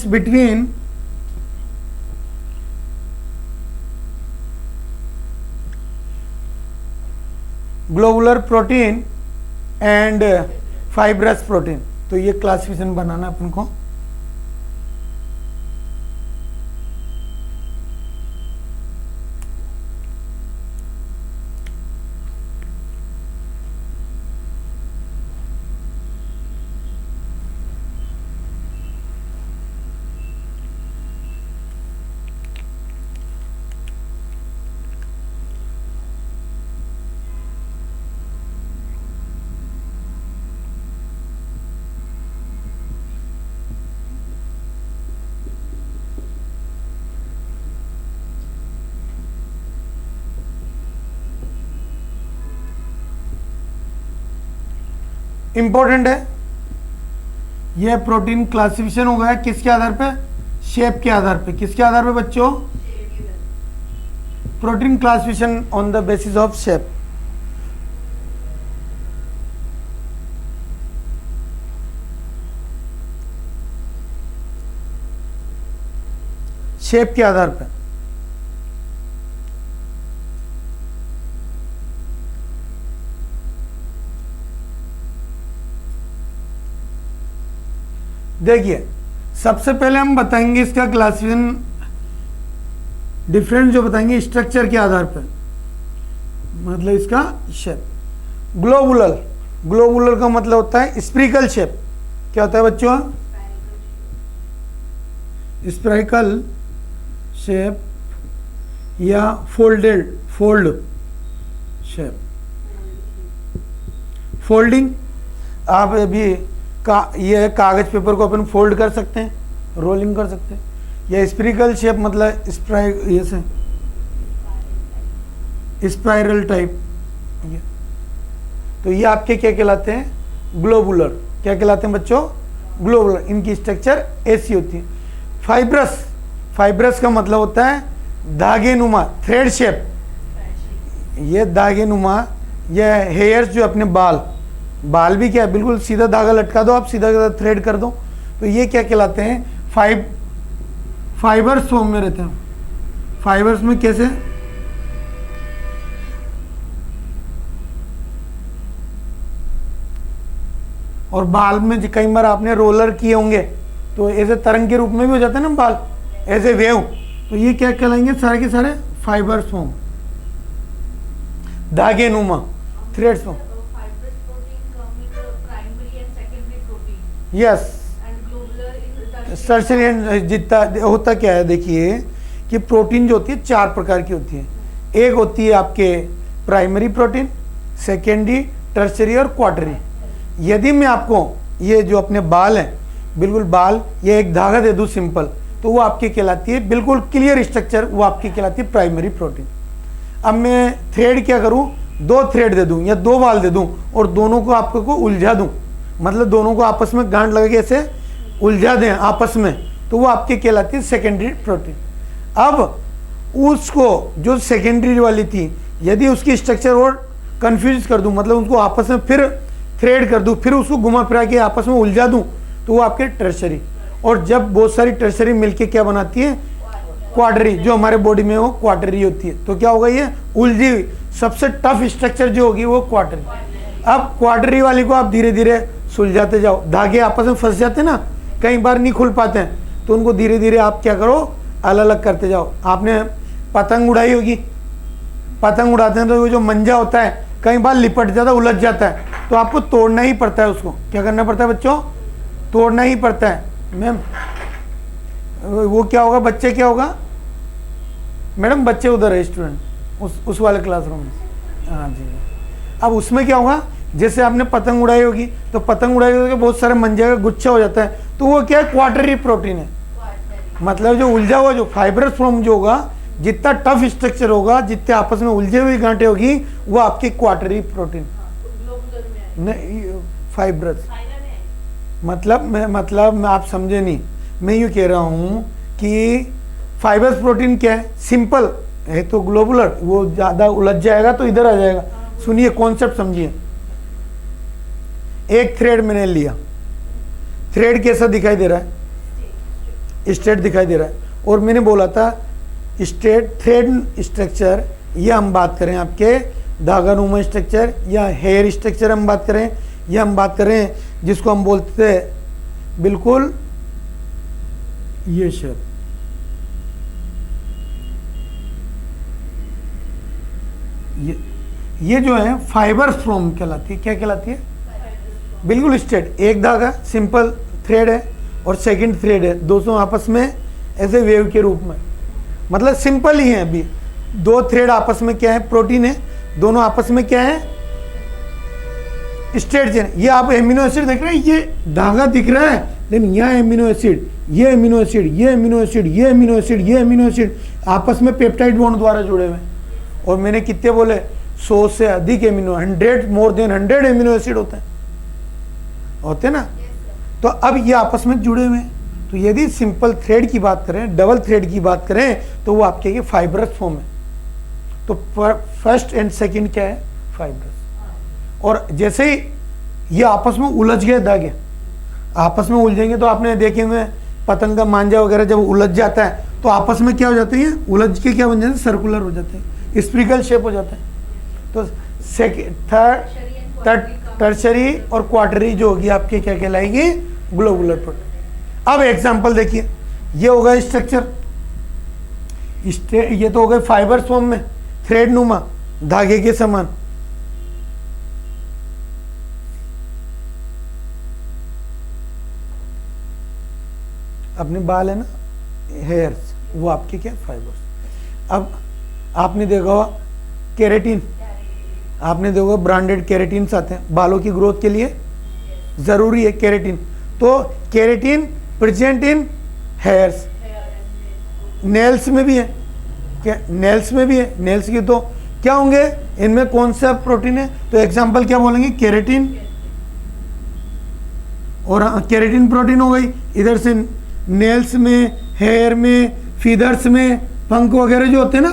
between globular protein and fibrous protein. तो ये क्लासिफिकेशन बनाना अपन को। इंपॉर्टेंट है यह प्रोटीन क्लासिफिकेशन हो गया किसके आधार पे, शेप के आधार पे। किसके आधार पे बच्चों, protein classification on the basis of shape. Shape के आधार पे देखिए, सबसे पहले हम बताएंगे इसका क्लासिफिकेशन डिफरेंस जो बताएंगे स्ट्रक्चर के आधार पर, मतलब इसका शेप। ग्लोबुलर, ग्लोबुलर का मतलब होता है स्पिरिकल शेप। क्या होता है बच्चों, स्पिरिकल शेप या फोल्डेड, फोल्ड शेप। फोल्डिंग, आप अभी ये कागज पेपर को अपन फोल्ड कर सकते हैं, रोलिंग कर सकते हैं। या स्पिरिकल शेप मतलब स्पाइरल टाइप। तो ये आपके क्या कहलाते हैं? ग्लोबुलर। क्या कहलाते हैं बच्चों? ग्लोबुलर। इनकी स्ट्रक्चर ऐसी होती है। फाइब्रस, फाइब्रस का मतलब होता है धागे नुमा, थ्रेड शेप। ये धागे नुमा, ये हेयर्स जो अपने बाल भी क्या है, बिल्कुल सीधा धागा लटका दो आप, सीधा थ्रेड कर दो, तो ये क्या कहलाते हैं? फाइबर्स फॉर्म में रहते हैं। फाइबर्स में कैसे? और बाल में कई बार आपने रोलर किए होंगे तो ऐसे तरंग के रूप में भी हो जाते हैं ना बाल, ऐसे वेव। तो ये क्या कहलाएंगे? सारे के सारे फाइबर्स फॉर्म, धागे नुमा, threads form. Yes, tertiary and जितना होता क्या है, देखिए कि प्रोटीन जो होती है 4 प्रकार की होती है। एक होती है आपके प्राइमरी प्रोटीन, सेकेंडरी, टर्शियरी और क्वार्टरी। यदि मैं आपको ये जो अपने बाल हैं, बिल्कुल बाल, ये एक धागा दे दूँ सिंपल, तो वो आपकी कहलाती है बिल्कुल क्लियर स्ट्रक्चर, वो आपकी कहलाती है प्राइमरी प्रोटीन। अब मैं थ्रेड क्या करूँ? 2 थ्रेड दे दूँ या 2 बाल दे दूँ और दोनों को आपको उलझा दूँ, मतलब दोनों को आपस में गांठ लगा के ऐसे उलझा दें आपस में, तो वो आपकी कहलाती है सेकेंडरी प्रोटीन। अब उसको जो सेकेंडरी वाली थी, यदि उसकी स्ट्रक्चर और कंफ्यूज कर दूं, मतलब उसको आपस में फिर थ्रेड कर दूं, फिर उसको घुमा फिरा के आपस में उलझा दूं, तो वो आपके टर्शरी। और जब बहुत सारी टर्शरी मिलके क्या बनाती है? क्वार्टरी। जो हमारे बॉडी में वो क्वार्टरी होती है। तो क्या होगा? ये उलझी हुई सबसे टफ स्ट्रक्चर जो होगी वो क्वार्टरी। अब क्वार्टरी वाली को आप धीरे धीरे सुलझाते जाओ, धागे आपस में फंस जाते ना, कई बार नहीं खुल पाते हैं, तो उनको धीरे धीरे आप क्या करो? अलग अलग करते जाओ। आपने पतंग उड़ाई होगी, पतंग उड़ाते हैं तो वो जो मंजा होता है कई बार लिपट जाता है, उलझ जाता है, तो आपको तोड़ना ही पड़ता है। उसको क्या करना पड़ता है बच्चों? तोड़ना ही पड़ता है। मैम वो क्या होगा? बच्चे क्या होगा मैडम? बच्चे उधर है, स्टूडेंट उस वाले क्लासरूम में। हाँ जी। अब उसमें क्या होगा? जैसे आपने पतंग उड़ाई होगी, तो पतंग उड़ाई होगी बहुत सारे मंजे का गुच्छा हो जाता है, तो वो क्या है? क्वार्टरी प्रोटीन है। मतलब जो उलझा हुआ जो फाइब्रस फॉर्म जो होगा, जितना टफ स्ट्रक्चर होगा, जितने आपस में उलझे हुई गांठें होगी, वो आपकी क्वार्टरी प्रोटीन। नहीं, फाइब्रस मतलब आप समझे नहीं, मैं यूँ कह रहा हूँ कि फाइब्रस प्रोटीन क्या है? सिंपल है तो ग्लोबुलर, वो ज़्यादा उलझ जाएगा तो इधर आ जाएगा। सुनिए, कॉन्सेप्ट समझिए। एक थ्रेड मैंने लिया, थ्रेड कैसा दिखाई दे रहा है? स्ट्रेट दिखाई दे रहा है। और मैंने बोला था स्ट्रेट थ्रेड स्ट्रक्चर, ये हम बात करें आपके धागा नुमा स्ट्रक्चर या हेयर स्ट्रक्चर हम बात करें, या हम बात करें जिसको हम बोलते हैं बिल्कुल ये शेप, ये जो है फाइबर फ्रॉम कहलाती है। क्या कहलाती है? बिल्कुल स्ट्रेट, एक धागा सिंपल थ्रेड है और सेकंड थ्रेड है, दोनों आपस में ऐसे वेव के रूप में, मतलब सिंपल ही है। अभी 2 थ्रेड आपस में क्या है? प्रोटीन है, दोनों आपस में क्या है? Straight chain. ये आप एमिनो एसिड देख रहे हैं, ये धागा दिख रहा है, लेकिन यहाँ एमिनो एसिड, ये एमिनो एसिड, ये एमिनो एसिड, ये एमिनो एसिड, ये एमिनो एसिड आपस में पेप्टाइड बॉन्ड द्वारा जुड़े हुए हैं। और मैंने कितने बोले? 100 से अधिक amino, 100 more than 100 amino acid होते हैं ना। तो अब ये आपस में जुड़े हुए हैं। तो यदि सिंपल थ्रेड की बात करें, डबल थ्रेड की बात करें, तो वो आपके फाइब्रस फॉर्म है। तो फर्स्ट एंड सेकंड क्या है? फाइब्रस। और जैसे ही ये आपस में उलझ गए धागे, आपस में उलझेंगे तो आपने देखेंगे पतंग का मांझा वगैरह जब उलझ जाता है तो आपस में क्या हो जाते हैं? उलझ के क्या बन जाते हैं? सर्कुलर हो जाते हैं, स्पिरिकल शेप हो जाता है। तो थर्ड टर्शरी और क्वार्टरी जो होगी आपकी क्या कहलाएगी? Globular protein. अब एग्जांपल देखिए, ये होगा स्ट्रक्चर, ये तो हो गए फाइबर फॉर्म में, थ्रेड नुमा धागे के समान। अपने बाल है ना, हेयर्स, वो आपके क्या? फाइबर्स। अब आपने देखा होगा केराटिन, आपने देखो ब्रांडेड केराटिन्स आते हैं बालों की ग्रोथ के लिए, ज़रूरी है केराटिन। तो keratin present in hairs, nails में भी है, क्या नेल्स में भी है, नेल्स की तो क्या होंगे, इनमें कौन सा प्रोटीन है, तो एग्जांपल क्या बोलेंगे, केराटिन, और केराटिन प्रोटीन हो गई। इधर से नेल्स में, हेयर में, फीदर्स में, पंख वगैरह जो होते हैं ना,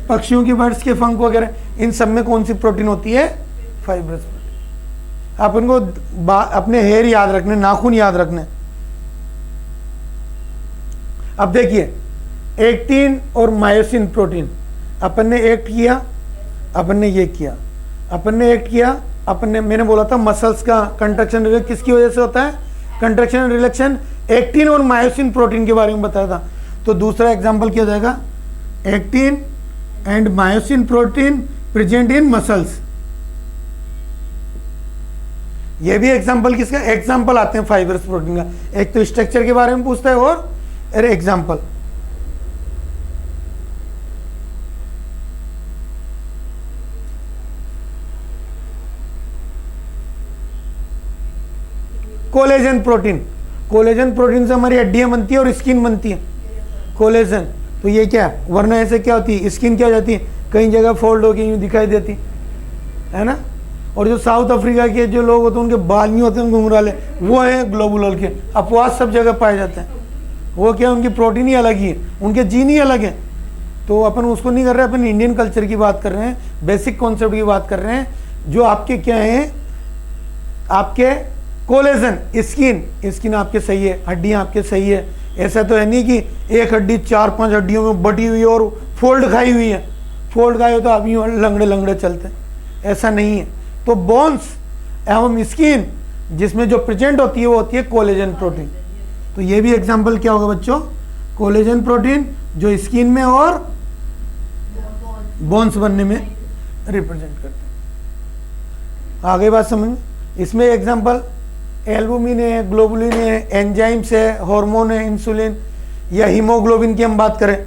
पक्षियों के बर्ड्स के पंख वगैरह, इन सब में कौन सी प्रोटीन होती है, फाइब्रस प्रोटीन। आप इनको अपने हेयर याद रखने, नाखून याद रखने। अब देखिए एक्टिन और मायोसिन प्रोटीन, अपन ने एक्ट किया, अपन ने ये किया, अपन ने एक्ट किया, अपन ने, मैंने बोला था मसल्स का कंट्रक्शन रिलैक्स किसकी वजह से होता है, कंट्रक्शन रिलैक्शन, एक्टिन और मायोसिन प्रोटीन के बारे में बताया था। तो दूसरा एग्जांपल क्या हो जाएगा, actin and myosin protein present in muscles. ये भी एग्जांपल किसका, एग्जांपल आते हैं फाइब्रस प्रोटीन का। एक तो स्ट्रक्चर के बारे में पूछता है और example. Collagen protein, collagen protein से हमारी हड्डियां बनती है और स्किन बनती है, कोलेजन। तो ये क्या है, वरना ऐसे क्या होती है, स्किन क्या हो जाती है, कई जगह फोल्ड होकर यूँ दिखाई देती है ना। और जो साउथ अफ्रीका के जो लोग होते हैं उनके बाल नहीं होते हैं घुंघराले, वो है ग्लोबुलर के, अपवाद सब जगह पाए जाते हैं। वो क्या, उनकी प्रोटीन ही अलग ही है, उनके जीन ही अलग है। तो अपन उसको नहीं कर रहे, अपन इंडियन कल्चर की बात कर रहे हैं, बेसिक कॉन्सेप्ट की बात कर रहे हैं, जो आपके क्या हैं, आपके कोलेजन, स्किन आपके सही है, हड्डियां आपके सही है। ऐसा तो है नहीं कि एक हड्डी 4-5 हड्डियों में बटी हुई है और फोल्ड खाई हुई है, फोल्ड खाई हो तो आप यूँ लंगड़े लंगड़े चलते हैं, ऐसा नहीं है। तो बोन्स एवं स्किन जिसमें जो प्रेजेंट होती है वो होती है कोलेजन प्रोटीन। तो ये भी एग्जांपल क्या होगा बच्चों, कोलेजन प्रोटीन जो स्किन में और बोन्स बनने में रिप्रेजेंट करते हैं। आगे बात समझ, इसमें एग्जांपल एल्बुमिन है, ग्लोबुलिन है, एंजाइम्स है, हार्मोन है, इंसुलिन या हीमोग्लोबिन की हम बात करें,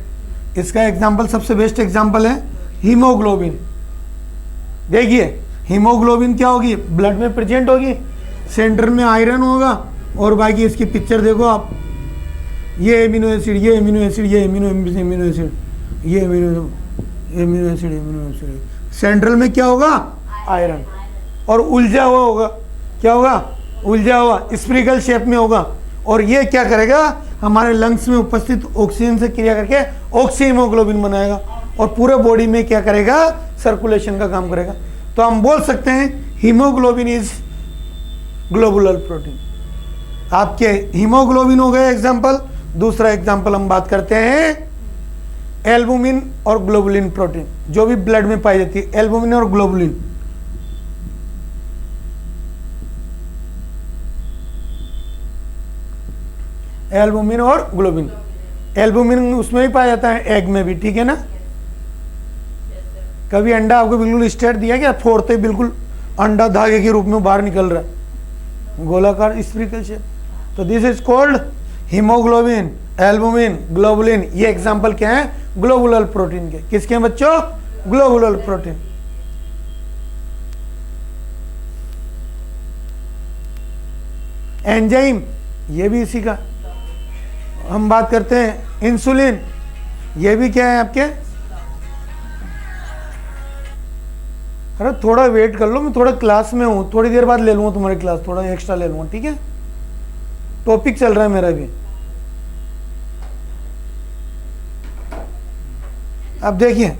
इसका एग्जांपल सबसे बेस्ट एग्जांपल है हीमोग्लोबिन। देखिए हीमोग्लोबिन क्या होगी, ब्लड में प्रेजेंट होगी, सेंटर में आयरन होगा और बाकी इसकी पिक्चर देखो आप, ये एमिनो एसिड, ये एमिनो एसिड, ये एमिनो एसिड, ये एमिनो एसिड, सेंट्रल में क्या होगा, आयरन, और उलझा हुआ होगा, क्या होगा, उलझा हुआ स्पिरिकल शेप में होगा। और ये क्या करेगा, हमारे लंग्स में उपस्थित ऑक्सीजन से क्रिया करके ऑक्सी हीमोग्लोबिन बनाएगा और पूरे बॉडी में क्या करेगा, सर्कुलेशन का काम करेगा। तो हम बोल सकते हैं हीमोग्लोबिन इज ग्लोबुलर प्रोटीन। आपके हीमोग्लोबिन हो गए एग्जांपल। दूसरा एग्जांपल हम बात करते हैं एल्बुमिन और ग्लोबुलिन प्रोटीन, जो भी ब्लड में पाई जाती है, एल्बुमिन और ग्लोबुलिन। एल्बुमिन और ग्लोबिन, एल्बुमिन उसमें भी पाया जाता है, एग में भी, ठीक है ना। कभी अंडा आपको बिल्कुल स्ट्रेट दिया क्या, फोड़ते बिल्कुल अंडा धागे के रूप में बाहर निकल रहा है, गोलाकार स्फीरिकल शेप। तो this is called haemoglobin, albumin, globulin. ये एग्जांपल क्या है, ग्लोबुलर प्रोटीन के। किसके हैं बच्चों, ग्लोबुलर प्रोटीन। एंजाइम, ये भी इसी का हम बात करते हैं। इंसुलिन, ये भी क्या है आपके, अरे थोड़ा वेट कर लो, मैं थोड़ा क्लास में हूँ, थोड़ी देर बाद ले लूँगा तुम्हारी क्लास, थोड़ा एक्स्ट्रा ले लूँगा, ठीक है, टॉपिक चल रहा है मेरा भी। अब देखिए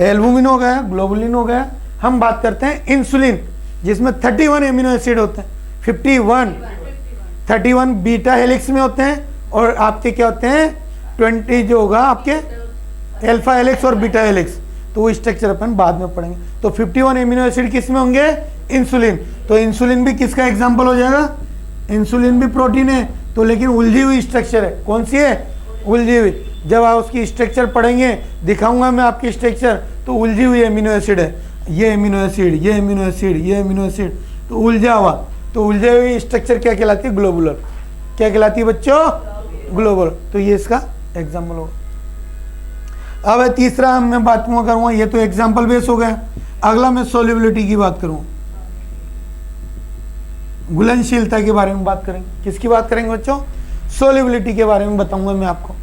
एल्बुमिन हो गया, ग्लोबुलिन हो गया, हम बात करते हैं इंसुलिन, जिसमें 31 एमिनो एसिड होते हैं, 31 बीटा हेलिक्स में होते हैं, और आपके क्या होते हैं 20 जो होगा आपके अल्फा हेलिक्स और बीटा हेलिक्स। तो वो स्ट्रक्चर अपन बाद में पढ़ेंगे। तो 51 एमिनो एसिड किस में होंगे, इंसुलिन। तो इंसुलिन भी किसका एग्जांपल हो जाएगा, इंसुलिन भी प्रोटीन है, तो लेकिन उलझी हुई स्ट्रक्चर है, कौन सी है, उलझी हुई। जब आप उसकी स्ट्रक्चर पढ़ेंगे, दिखाऊंगा मैं आपकी स्ट्रक्चर, तो उलझी हुई एमिनो एसिड है, ये एमिनो एसिड, ये एमिनो एसिड, ये एमिनो एसिड, तो उलझा हुआ। तो उलझे हुई स्ट्रक्चर क्या कहलाती है, ग्लोबुलर। क्या कहलाती है बच्चों, ग्लोबुलर। तो ये इसका एग्जाम्पल होगा। अब तीसरा मैं बात करूँगा, ये तो एग्जाम्पल बेस हो गया। अगला मैं सोल्यूबिलिटी की बात करूँ, घुलनशीलता के बारे में बात करेंगे। किसकी बात करेंगे बच्चों? सोल्यूबिलिटी के बारे में बताऊंगा मैं आपको।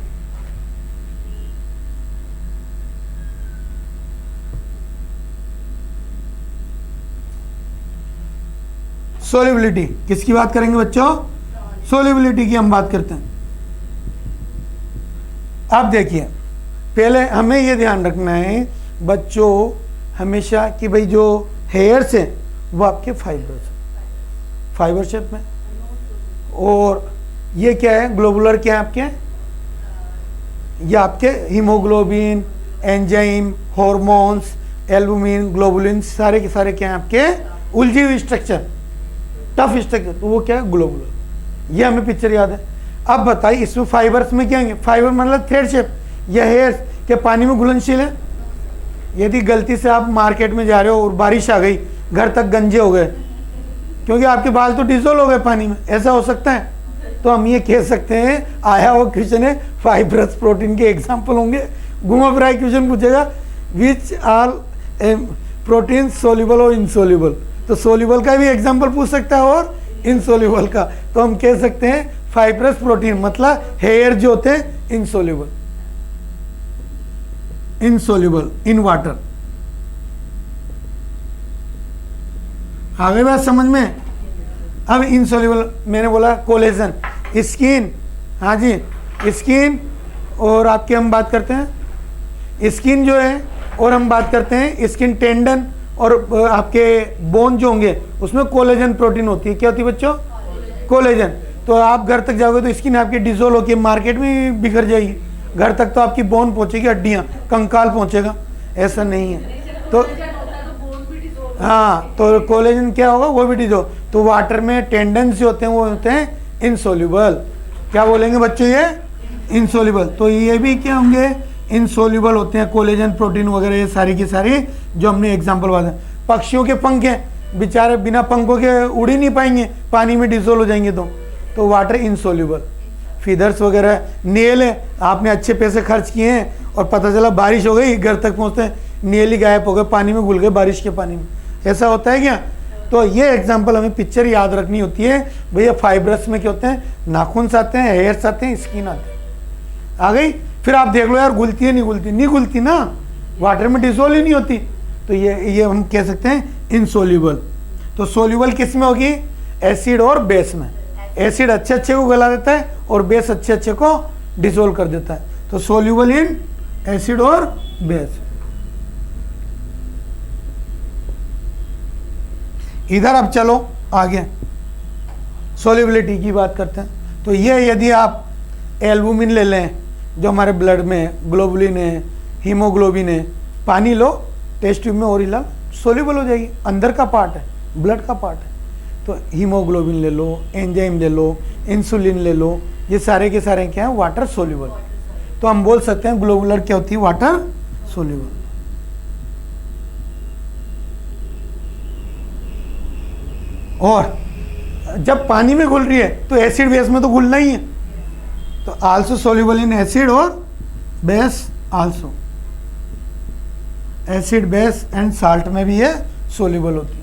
सोल्यूबिलिटी किसकी बात करेंगे बच्चों? सोल्यूबिलिटी की हम बात करते हैं। अब देखिए, पहले हमें यह ध्यान रखना है बच्चों हमेशा कि भाई जो हेयर्स हैं वो आपके फाइबर शेप में, और ये क्या है? ग्लोबुलर क्या है आपके? ये आपके haemoglobin, enzyme, hormones, albumin, globulin, सारे के सारे क्या है आपके? उलझी हुई स्ट्रक्चर, टफ स्ट्रक्चर, तो वो क्या है? ग्लोबुलर। ये हमें पिक्चर याद है। अब बताइए इसमें फाइबर्स में क्या है? फाइबर मतलब थ्रेड शेप या हेयर्स क्या पानी में घुलनशील है? यदि गलती से आप मार्केट में जा रहे हो और बारिश आ गई, घर तक गंजे हो गए क्योंकि आपके बाल तो डिजोल्व हो गए पानी में, ऐसा हो सकता है? तो हम ये कह सकते हैं आया हुआ क्वेश्चन है, फाइब्रस प्रोटीन के एग्जाम्पल होंगे। घुमा फिरा क्वेश्चन पूछेगा विच आर प्रोटीन सोल्यूबल और इनसोल्यूबल, तो सोल्यूबल का भी एग्जाम्पल पूछ सकता है और इनसोल्यूबल का। तो हम कह सकते हैं फाइब्रस प्रोटीन मतलब हेयर जो होते हैं इनसोल्यूबल, इनसोल्यूबल इन वाटर। आ गई बात समझ में? अब इनसोल्यूबल मैंने बोला कोलेजन, स्किन, हाँ जी स्किन, और आपके हम बात करते हैं स्किन जो है, और हम बात करते हैं स्किन टेंडन, और आपके बोन जो होंगे उसमें कोलेजन प्रोटीन होती है। क्या होती है बच्चों? कोलेजन। तो आप घर तक जाओगे तो स्किन आपकी डिजोल्व होकर मार्केट में बिखर जाएगी, घर तक तो आपकी बोन पहुंचेगी, हड्डियां, कंकाल पहुंचेगा, ऐसा नहीं है। तो हाँ, तो कोलेजन क्या होगा? वो भी डिजोल्व। तो वाटर में टेंडन से होते हैं वो होते हैं इनसोल्यूबल। क्या बोलेंगे बच्चों? ये इनसोल्यूबल। तो ये भी क्या होंगे? इनसोल्यूबल होते हैं, कोलेजन प्रोटीन वगैरह, ये सारी की सारी जो हमने एग्जाम्पल बताया। पक्षियों के पंख हैं, बेचारे बिना पंखों के उड़ ही नहीं पाएंगे, पानी में डिजोल्व हो जाएंगे। तो वाटर इनसोल्यूबल। फीदर्स वगैरह, नेल है, आपने अच्छे पैसे खर्च किए हैं और पता चला बारिश हो गई, घर तक पहुँचते हैं नेल ही गायब हो गए, पानी में घुल गए बारिश के पानी में, ऐसा होता है क्या? तो ये एग्जाम्पल हमें पिक्चर याद रखनी होती है भैया। फाइब्रस में क्या होते हैं? नाखून आते हैं, हेयर्स आते हैं, स्किन आते हैं। आ गई? फिर आप देख लो यार घुलती है नहीं घुलती? नहीं घुलती ना, वाटर में डिसोल्व ही नहीं होती। तो ये हम कह सकते हैं इनसोल्यूबल। तो सोल्यूबल किस में होगी? एसिड और बेस में। एसिड अच्छे अच्छे को गला देता है और बेस अच्छे अच्छे को डिसोल्व कर देता है। तो सोल्यूबल इन एसिड और बेस। इधर अब चलो आगे सोल्यूबिलिटी की बात करते हैं। तो ये यदि आप एल्बुमिन ले लें जो हमारे ब्लड में, ग्लोबुलिन है, हीमोग्लोबिन है, पानी लो टेस्ट ट्यूब में और हिला, सोल्यूबल हो जाएगी, अंदर का पार्ट है, ब्लड का पार्ट है। तो हीमोग्लोबिन ले लो, एंजाइम ले लो, इंसुलिन ले लो, ये सारे के सारे क्या है? Water soluble. तो हम बोल सकते हैं ग्लोबुलर क्या होती है? Water soluble. और जब पानी में घुल रही है तो एसिड बेस में तो घुलना ही है, तो आल्सो सोल्यूबल इन एसिड और base also. Acid base and salt में भी ये सोल्यूबल होती है।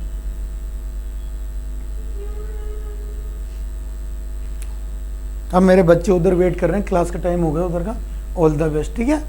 अब मेरे बच्चे उधर वेट कर रहे हैं, क्लास का टाइम हो गया उधर का। ऑल द बेस्ट, ठीक है।